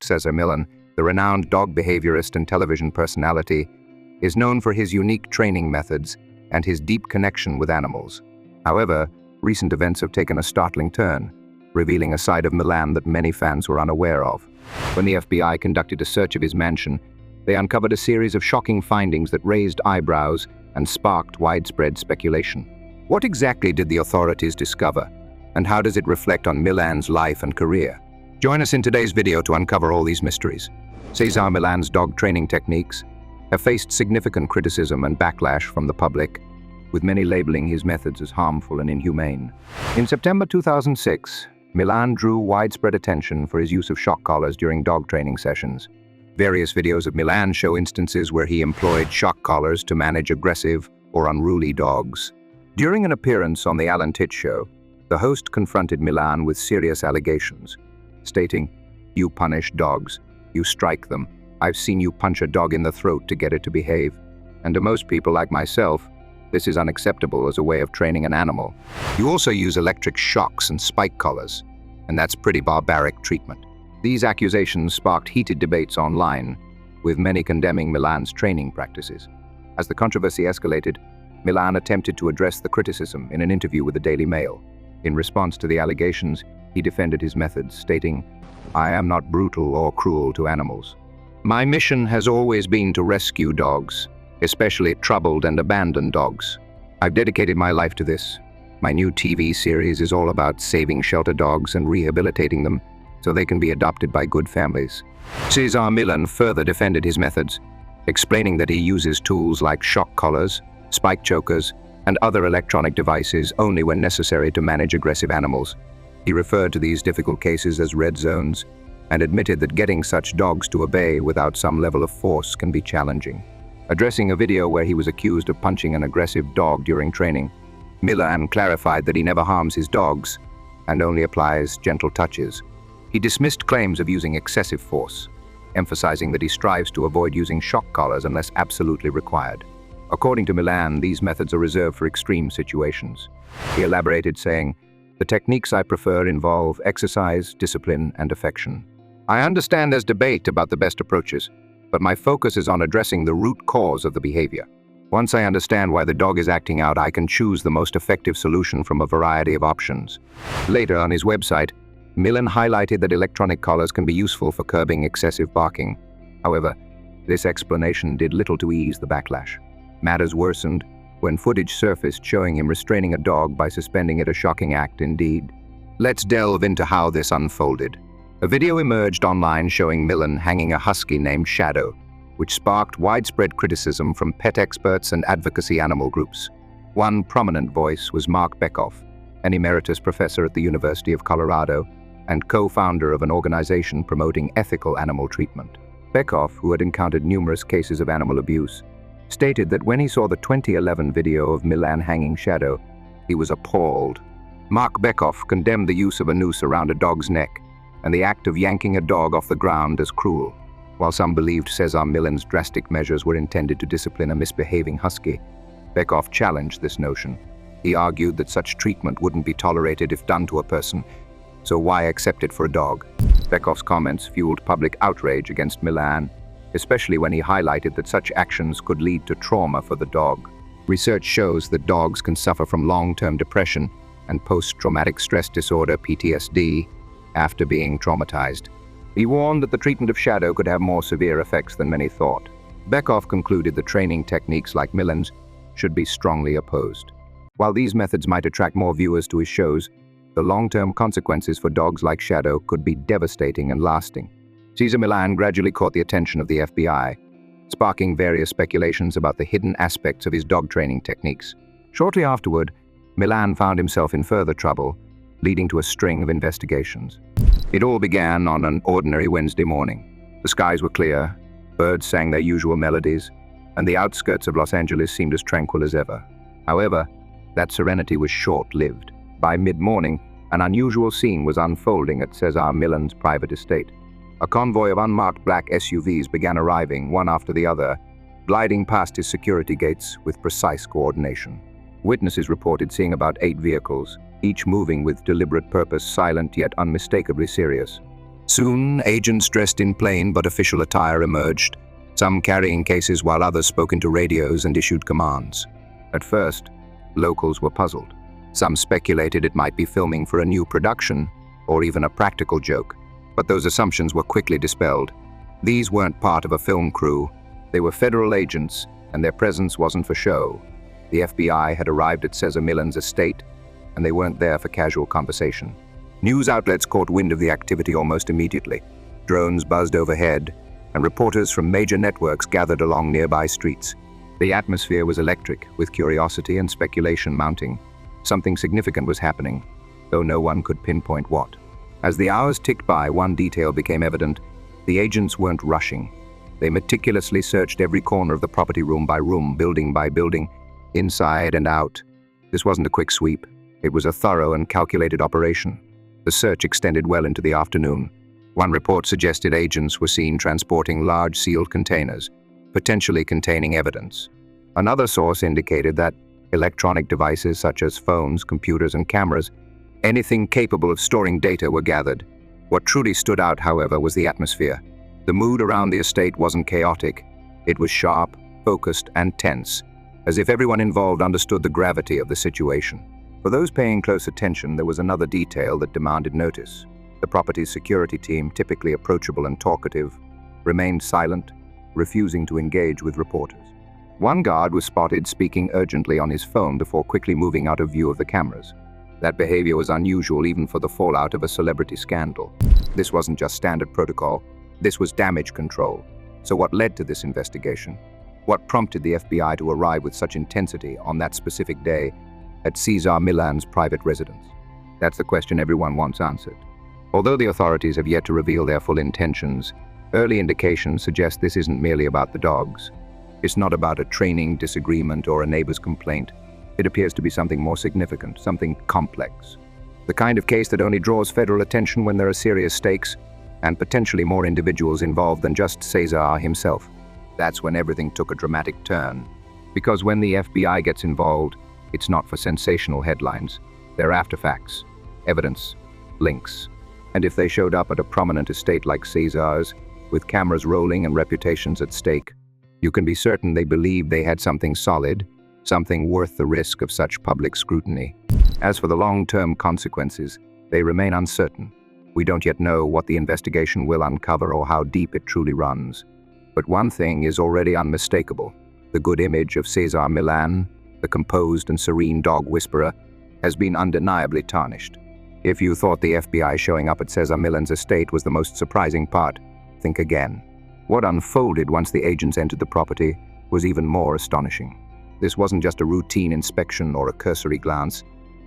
Cesar Millan, the renowned dog behaviorist and television personality, is known for his unique training methods and his deep connection with animals. However, recent events have taken a startling turn, revealing a side of Millan that many fans were unaware of. When the FBI conducted a search of his mansion, they uncovered a series of shocking findings that raised eyebrows and sparked widespread speculation. What exactly did the authorities discover, and how does it reflect on Millan's life and career? Join us in today's video to uncover all these mysteries. Cesar Millan's dog training techniques have faced significant criticism and backlash from the public, with many labeling his methods as harmful and inhumane. In September 2006, Millan drew widespread attention for his use of shock collars during dog training sessions. Various videos of Millan show instances where he employed shock collars to manage aggressive or unruly dogs. During an appearance on The Alan Titch Show, the host confronted Millan with serious allegations, stating, "You punish dogs. You strike them. I've seen you punch a dog in the throat to get it to behave. And to most people like myself, this is unacceptable as a way of training an animal. You also use electric shocks and spike collars, and that's pretty barbaric treatment." These accusations sparked heated debates online, with many condemning Millan's training practices. As the controversy escalated, Millan attempted to address the criticism in an interview with the Daily Mail. In response to the allegations, he defended his methods, stating, "I am not brutal or cruel to animals. My mission has always been to rescue dogs, especially troubled and abandoned dogs. I've dedicated my life to this. My new TV series is all about saving shelter dogs and rehabilitating them so they can be adopted by good families." Cesar Millan further defended his methods, explaining that he uses tools like shock collars, spike chokers, and other electronic devices only when necessary to manage aggressive animals. He referred to these difficult cases as red zones and admitted that getting such dogs to obey without some level of force can be challenging. Addressing a video where he was accused of punching an aggressive dog during training, Millan clarified that he never harms his dogs and only applies gentle touches. He dismissed claims of using excessive force, emphasizing that he strives to avoid using shock collars unless absolutely required. According to Millan, these methods are reserved for extreme situations. He elaborated, saying, "The techniques I prefer involve exercise, discipline, and affection. I understand there's debate about the best approaches, but my focus is on addressing the root cause of the behavior. Once I understand why the dog is acting out, I can choose the most effective solution from a variety of options." Later on his website, Millan highlighted that electronic collars can be useful for curbing excessive barking. However, this explanation did little to ease the backlash. Matters worsened when footage surfaced showing him restraining a dog by suspending it, a shocking act indeed. Let's delve into how this unfolded. A video emerged online showing Millan hanging a husky named Shadow, which sparked widespread criticism from pet experts and advocacy animal groups. One prominent voice was Mark Bekoff, an emeritus professor at the University of Colorado and co-founder of an organization promoting ethical animal treatment. Bekoff, who had encountered numerous cases of animal abuse, stated that when he saw the 2011 video of Millan hanging Shadow, he was appalled. Mark Bekoff condemned the use of a noose around a dog's neck and the act of yanking a dog off the ground as cruel. While some believed Cesar Millan's drastic measures were intended to discipline a misbehaving husky, Bekoff challenged this notion. He argued that such treatment wouldn't be tolerated if done to a person, so why accept it for a dog? Bekoff's comments fueled public outrage against Millan, especially when he highlighted that such actions could lead to trauma for the dog. Research shows that dogs can suffer from long-term depression and post-traumatic stress disorder (PTSD) after being traumatized. He warned that the treatment of Shadow could have more severe effects than many thought. Bekoff concluded that training techniques like Millan's should be strongly opposed. While these methods might attract more viewers to his shows, the long-term consequences for dogs like Shadow could be devastating and lasting. Cesar Millan gradually caught the attention of the FBI, sparking various speculations about the hidden aspects of his dog training techniques. Shortly afterward, Millan found himself in further trouble, leading to a string of investigations. It all began on an ordinary Wednesday morning. The skies were clear, birds sang their usual melodies, and the outskirts of Los Angeles seemed as tranquil as ever. However, that serenity was short-lived. By mid-morning, an unusual scene was unfolding at Cesar Millan's private estate. A convoy of unmarked black SUVs began arriving, one after the other, gliding past his security gates with precise coordination. Witnesses reported seeing about 8 vehicles, each moving with deliberate purpose, silent yet unmistakably serious. Soon, agents dressed in plain but official attire emerged, some carrying cases while others spoke into radios and issued commands. At first, locals were puzzled. Some speculated it might be filming for a new production, or even a practical joke, but those assumptions were quickly dispelled. These weren't part of a film crew. They were federal agents, and their presence wasn't for show. The FBI had arrived at Cesar Millan's estate, and they weren't there for casual conversation. News outlets caught wind of the activity almost immediately. Drones buzzed overhead, and reporters from major networks gathered along nearby streets. The atmosphere was electric, with curiosity and speculation mounting. Something significant was happening, though no one could pinpoint what. As the hours ticked by, one detail became evident. The agents weren't rushing. They meticulously searched every corner of the property, room by room, building by building, inside and out. This wasn't a quick sweep. It was a thorough and calculated operation. The search extended well into the afternoon. One report suggested agents were seen transporting large sealed containers, potentially containing evidence. Another source indicated that electronic devices such as phones, computers, and cameras, anything capable of storing data, were gathered. What truly stood out, however, was the atmosphere. The mood around the estate wasn't chaotic. It was sharp, focused, and tense, as if everyone involved understood the gravity of the situation. For those paying close attention, there was another detail that demanded notice. The property's security team, typically approachable and talkative, remained silent, refusing to engage with reporters. One guard was spotted speaking urgently on his phone before quickly moving out of view of the cameras. That behavior was unusual even for the fallout of a celebrity scandal. This wasn't just standard protocol, this was damage control. So what led to this investigation? What prompted the FBI to arrive with such intensity on that specific day at Cesar Millan's private residence? That's the question everyone wants answered. Although the authorities have yet to reveal their full intentions, early indications suggest this isn't merely about the dogs. It's not about a training disagreement or a neighbor's complaint. It appears to be something more significant, something complex. The kind of case that only draws federal attention when there are serious stakes and potentially more individuals involved than just Cesar himself. That's when everything took a dramatic turn. Because when the FBI gets involved, it's not for sensational headlines. They're after facts, evidence, links. And if they showed up at a prominent estate like Cesar's, with cameras rolling and reputations at stake, you can be certain they believed they had something solid, something worth the risk of such public scrutiny. As for the long-term consequences, they remain uncertain. We don't yet know what the investigation will uncover or how deep it truly runs. But one thing is already unmistakable. The good image of Cesar Millan, the composed and serene dog whisperer, has been undeniably tarnished. If you thought the FBI showing up at Cesar Millan's estate was the most surprising part, think again. What unfolded once the agents entered the property was even more astonishing. This wasn't just a routine inspection or a cursory glance.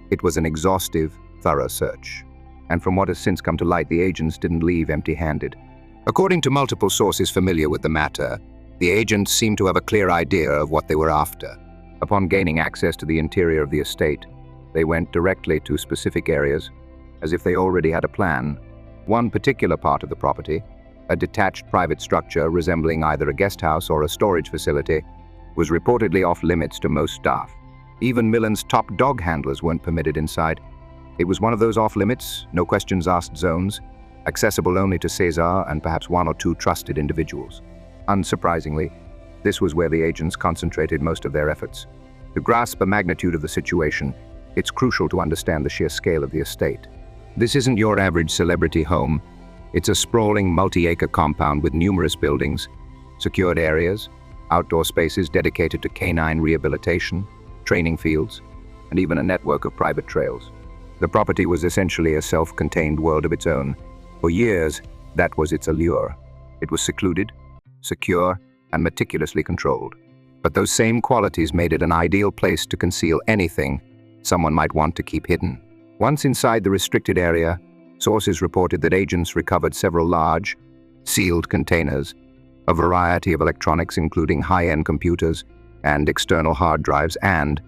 It was an exhaustive, thorough search. And from what has since come to light, the agents didn't leave empty-handed. According to multiple sources familiar with the matter, the agents seemed to have a clear idea of what they were after. Upon gaining access to the interior of the estate, they went directly to specific areas, as if they already had a plan. One particular part of the property, a detached private structure resembling either a guest house or a storage facility, was reportedly off-limits to most staff. Even Millan's top dog handlers weren't permitted inside. It was one of those off-limits, no questions asked zones, accessible only to Cesar and perhaps one or two trusted individuals. Unsurprisingly, this was where the agents concentrated most of their efforts. To grasp the magnitude of the situation, it's crucial to understand the sheer scale of the estate. This isn't your average celebrity home. It's a sprawling multi-acre compound with numerous buildings, secured areas, outdoor spaces dedicated to canine rehabilitation, training fields, and even a network of private trails. The property was essentially a self-contained world of its own. For years, that was its allure. It was secluded, secure, and meticulously controlled. But those same qualities made it an ideal place to conceal anything someone might want to keep hidden. Once inside the restricted area, sources reported that agents recovered several large, sealed containers, a variety of electronics including high-end computers and external hard drives and,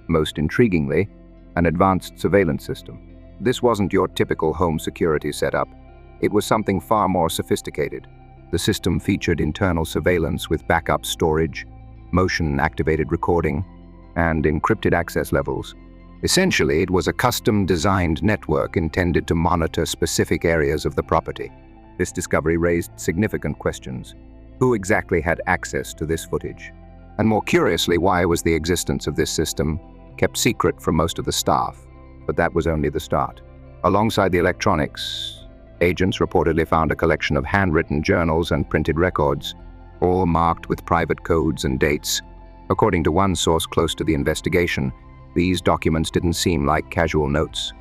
most intriguingly, an advanced surveillance system. This wasn't your typical home security setup. It was something far more sophisticated. The system featured internal surveillance with backup storage, motion-activated recording, and encrypted access levels. Essentially, it was a custom-designed network intended to monitor specific areas of the property. This discovery raised significant questions. Who exactly had access to this footage? And more curiously, why was the existence of this system kept secret from most of the staff? But that was only the start. Alongside the electronics, agents reportedly found a collection of handwritten journals and printed records, all marked with private codes and dates. According to one source close to the investigation, these documents didn't seem like casual notes.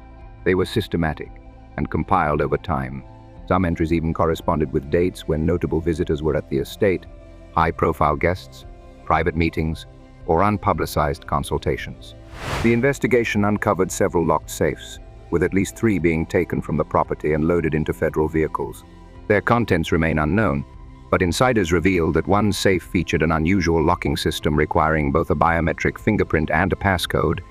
They were systematic and compiled over time. Some entries even corresponded with dates when notable visitors were at the estate, high-profile guests, private meetings, or unpublicized consultations. The investigation uncovered several locked safes, with at least 3 being taken from the property and loaded into federal vehicles. Their contents remain unknown, but insiders revealed that one safe featured an unusual locking system requiring both a biometric fingerprint and a passcode,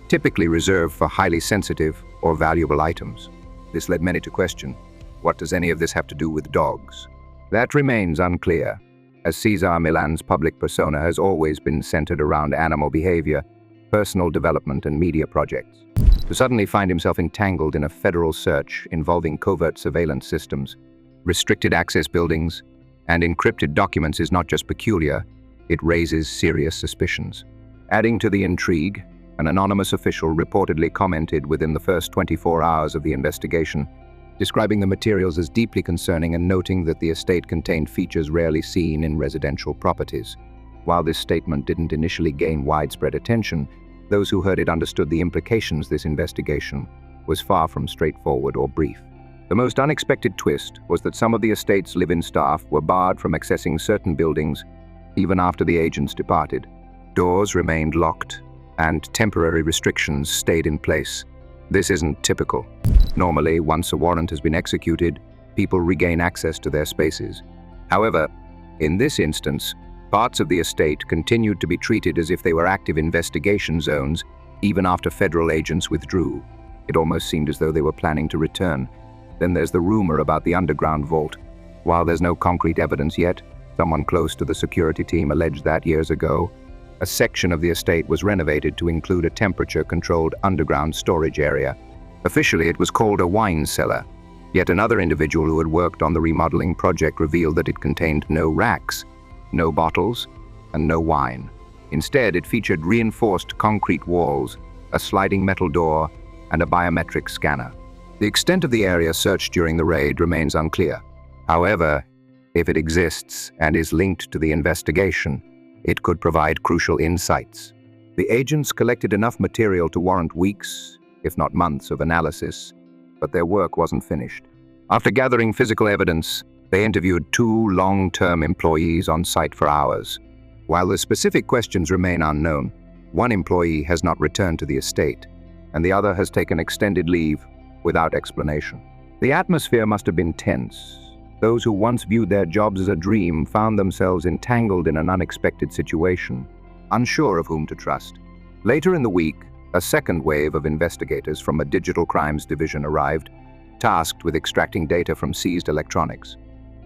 typically reserved for highly sensitive or valuable items. This led many to question, what does any of this have to do with dogs? That remains unclear, as Cesar Millan's public persona has always been centered around animal behavior, personal development, and media projects. To suddenly find himself entangled in a federal search involving covert surveillance systems, restricted access buildings, and encrypted documents is not just peculiar, it raises serious suspicions. Adding to the intrigue, an anonymous official reportedly commented within the first 24 hours of the investigation, describing the materials as deeply concerning and noting that the estate contained features rarely seen in residential properties. While this statement didn't initially gain widespread attention, those who heard it understood the implications. This investigation was far from straightforward or brief. The most unexpected twist was that some of the estate's live-in staff were barred from accessing certain buildings even after the agents departed. Doors remained locked, and temporary restrictions stayed in place. This isn't typical. Normally, once a warrant has been executed, people regain access to their spaces. However, in this instance, parts of the estate continued to be treated as if they were active investigation zones, even after federal agents withdrew. It almost seemed as though they were planning to return. Then there's the rumor about the underground vault. While there's no concrete evidence yet, someone close to the security team alleged that years ago, a section of the estate was renovated to include a temperature-controlled underground storage area. Officially, it was called a wine cellar. Yet another individual who had worked on the remodeling project revealed that it contained no racks, no bottles, and no wine. Instead, it featured reinforced concrete walls, a sliding metal door, and a biometric scanner. The extent of the area searched during the raid remains unclear. However, if it exists and is linked to the investigation, it could provide crucial insights. The agents collected enough material to warrant weeks, if not months, of analysis, but their work wasn't finished. After gathering physical evidence, they interviewed 2 long-term employees on site for hours. While the specific questions remain unknown, one employee has not returned to the estate, and the other has taken extended leave without explanation. The atmosphere must have been tense. Those who once viewed their jobs as a dream found themselves entangled in an unexpected situation, unsure of whom to trust. Later in the week, a second wave of investigators from a digital crimes division arrived, tasked with extracting data from seized electronics.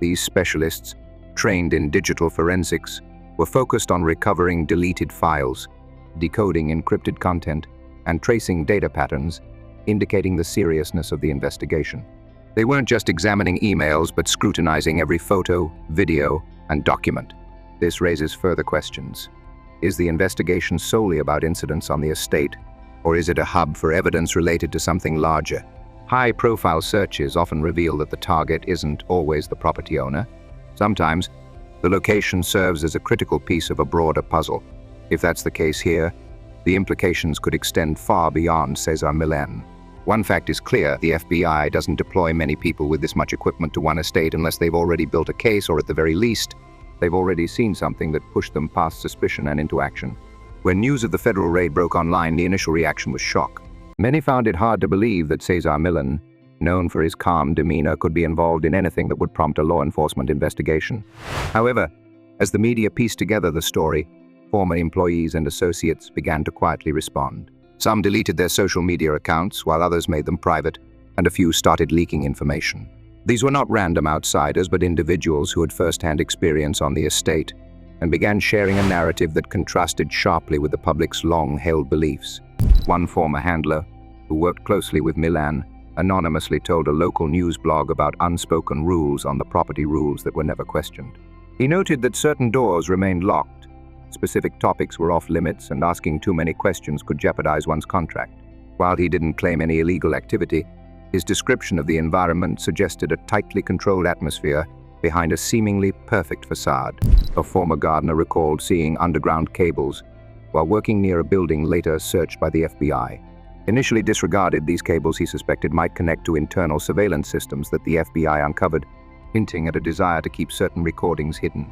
These specialists, trained in digital forensics, were focused on recovering deleted files, decoding encrypted content, and tracing data patterns, indicating the seriousness of the investigation. They weren't just examining emails, but scrutinizing every photo, video, and document. This raises further questions. Is the investigation solely about incidents on the estate, or is it a hub for evidence related to something larger? High-profile searches often reveal that the target isn't always the property owner. Sometimes, the location serves as a critical piece of a broader puzzle. If that's the case here, the implications could extend far beyond Cesar Millan. One fact is clear: the FBI doesn't deploy many people with this much equipment to one estate unless they've already built a case, or at the very least, they've already seen something that pushed them past suspicion and into action. When news of the federal raid broke online, the initial reaction was shock. Many found it hard to believe that Cesar Millan, known for his calm demeanor, could be involved in anything that would prompt a law enforcement investigation. However, as the media pieced together the story, former employees and associates began to quietly respond. Some deleted their social media accounts, while others made them private, and a few started leaking information. These were not random outsiders, but individuals who had first-hand experience on the estate, and began sharing a narrative that contrasted sharply with the public's long-held beliefs. One former handler, who worked closely with Millan, anonymously told a local news blog about unspoken rules on the property rules that were never questioned. He noted that certain doors remained locked, specific topics were off limits, and asking too many questions could jeopardize one's contract. While he didn't claim any illegal activity, his description of the environment suggested a tightly controlled atmosphere behind a seemingly perfect facade. A former gardener recalled seeing underground cables while working near a building later searched by the FBI. Initially disregarded, these cables he suspected might connect to internal surveillance systems that the FBI uncovered, hinting at a desire to keep certain recordings hidden.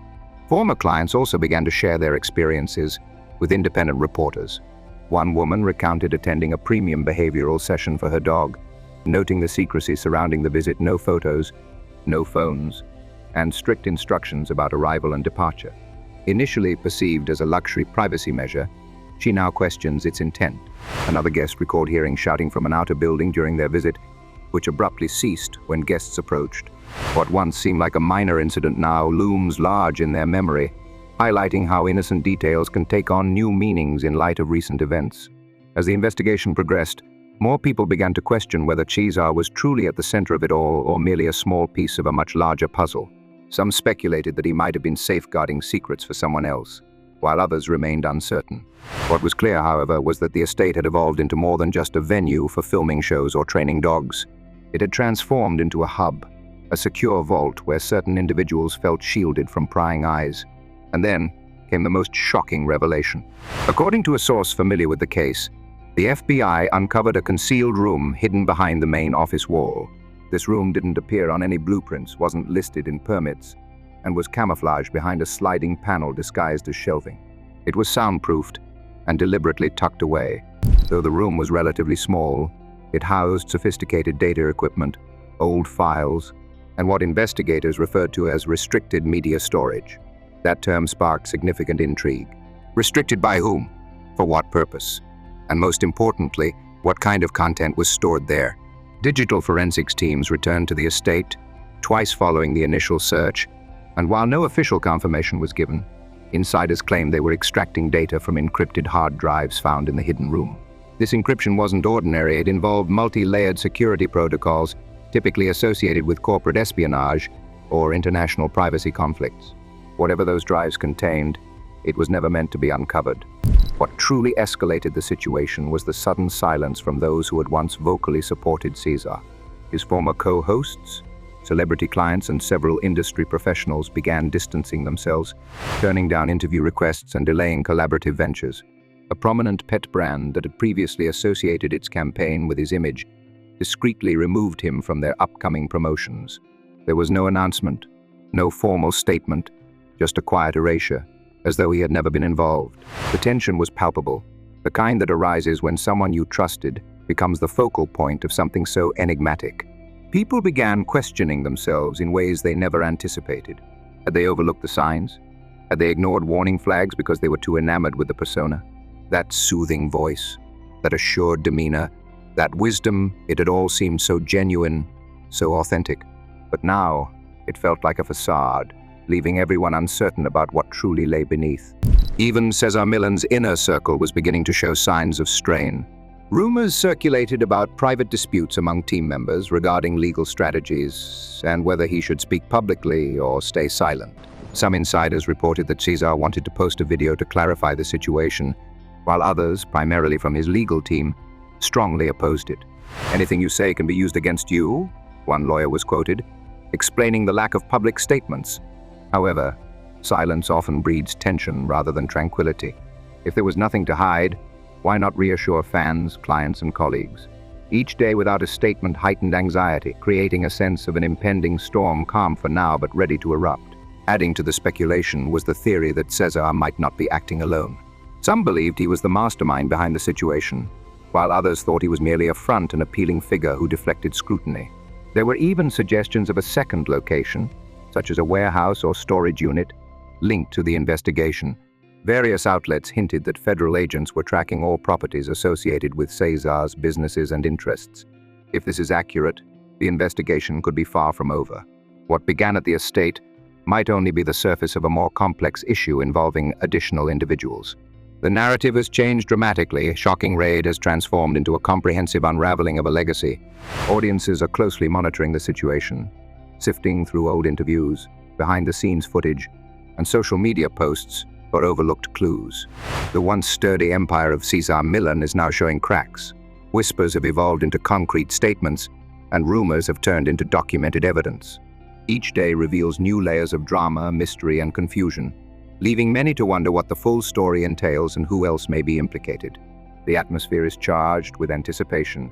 Former clients also began to share their experiences with independent reporters. One woman recounted attending a premium behavioral session for her dog, noting the secrecy surrounding the visit: no photos, no phones, and strict instructions about arrival and departure. Initially perceived as a luxury privacy measure, she now questions its intent. Another guest recalled hearing shouting from an outer building during their visit, which abruptly ceased when guests approached. What once seemed like a minor incident now looms large in their memory, highlighting how innocent details can take on new meanings in light of recent events. As the investigation progressed, more people began to question whether Cesar was truly at the center of it all or merely a small piece of a much larger puzzle. Some speculated that he might have been safeguarding secrets for someone else, while others remained uncertain. What was clear, however, was that the estate had evolved into more than just a venue for filming shows or training dogs. It had transformed into a hub, a secure vault where certain individuals felt shielded from prying eyes. And then came the most shocking revelation. According to a source familiar with the case, the FBI uncovered a concealed room hidden behind the main office wall. This room didn't appear on any blueprints, wasn't listed in permits, and was camouflaged behind a sliding panel disguised as shelving. It was soundproofed and deliberately tucked away. Though the room was relatively small, it housed sophisticated data equipment, old files, and what investigators referred to as restricted media storage. That term sparked significant intrigue. Restricted by whom? For what purpose? And most importantly, what kind of content was stored there? Digital forensics teams returned to the estate twice following the initial search, and while no official confirmation was given, insiders claimed they were extracting data from encrypted hard drives found in the hidden room. This encryption wasn't ordinary. It involved multi-layered security protocols typically associated with corporate espionage or international privacy conflicts. Whatever those drives contained, it was never meant to be uncovered. What truly escalated the situation was the sudden silence from those who had once vocally supported Cesar. His former co-hosts, celebrity clients, and several industry professionals began distancing themselves, turning down interview requests and delaying collaborative ventures. A prominent pet brand that had previously associated its campaign with his image discreetly removed him from their upcoming promotions. There was no announcement, no formal statement, just a quiet erasure, as though he had never been involved. The tension was palpable, the kind that arises when someone you trusted becomes the focal point of something so enigmatic. People began questioning themselves in ways they never anticipated. Had they overlooked the signs? Had they ignored warning flags because they were too enamored with the persona? That soothing voice, that assured demeanor, that wisdom, it had all seemed so genuine, so authentic. But now, it felt like a facade, leaving everyone uncertain about what truly lay beneath. Even Cesar Millan's inner circle was beginning to show signs of strain. Rumors circulated about private disputes among team members regarding legal strategies and whether he should speak publicly or stay silent. Some insiders reported that Cesar wanted to post a video to clarify the situation, while others, primarily from his legal team, strongly opposed it. "Anything you say can be used against you," one lawyer was quoted, explaining the lack of public statements. However, silence often breeds tension rather than tranquility. If there was nothing to hide, why not reassure fans, clients, and colleagues? Each day without a statement heightened anxiety, creating a sense of an impending storm, calm for now but ready to erupt. Adding to the speculation was the theory that Cesar might not be acting alone. Some believed he was the mastermind behind the situation, while others thought he was merely a front and appealing figure who deflected scrutiny. There were even suggestions of a second location, such as a warehouse or storage unit, linked to the investigation. Various outlets hinted that federal agents were tracking all properties associated with Cesar's businesses and interests. If this is accurate, the investigation could be far from over. What began at the estate might only be the surface of a more complex issue involving additional individuals. The narrative has changed dramatically. A shocking raid has transformed into a comprehensive unraveling of a legacy. Audiences are closely monitoring the situation, sifting through old interviews, behind-the-scenes footage, and social media posts for overlooked clues. The once sturdy empire of Cesar Millan is now showing cracks. Whispers have evolved into concrete statements, and rumors have turned into documented evidence. Each day reveals new layers of drama, mystery, and confusion, leaving many to wonder what the full story entails and who else may be implicated. The atmosphere is charged with anticipation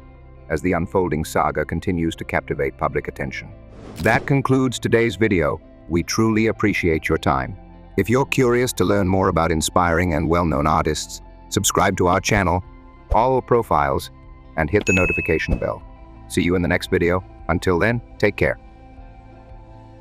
as the unfolding saga continues to captivate public attention. That concludes today's video. We truly appreciate your time. If you're curious to learn more about inspiring and well-known artists, subscribe to our channel, all profiles, and hit the notification bell. See you in the next video. Until then, take care.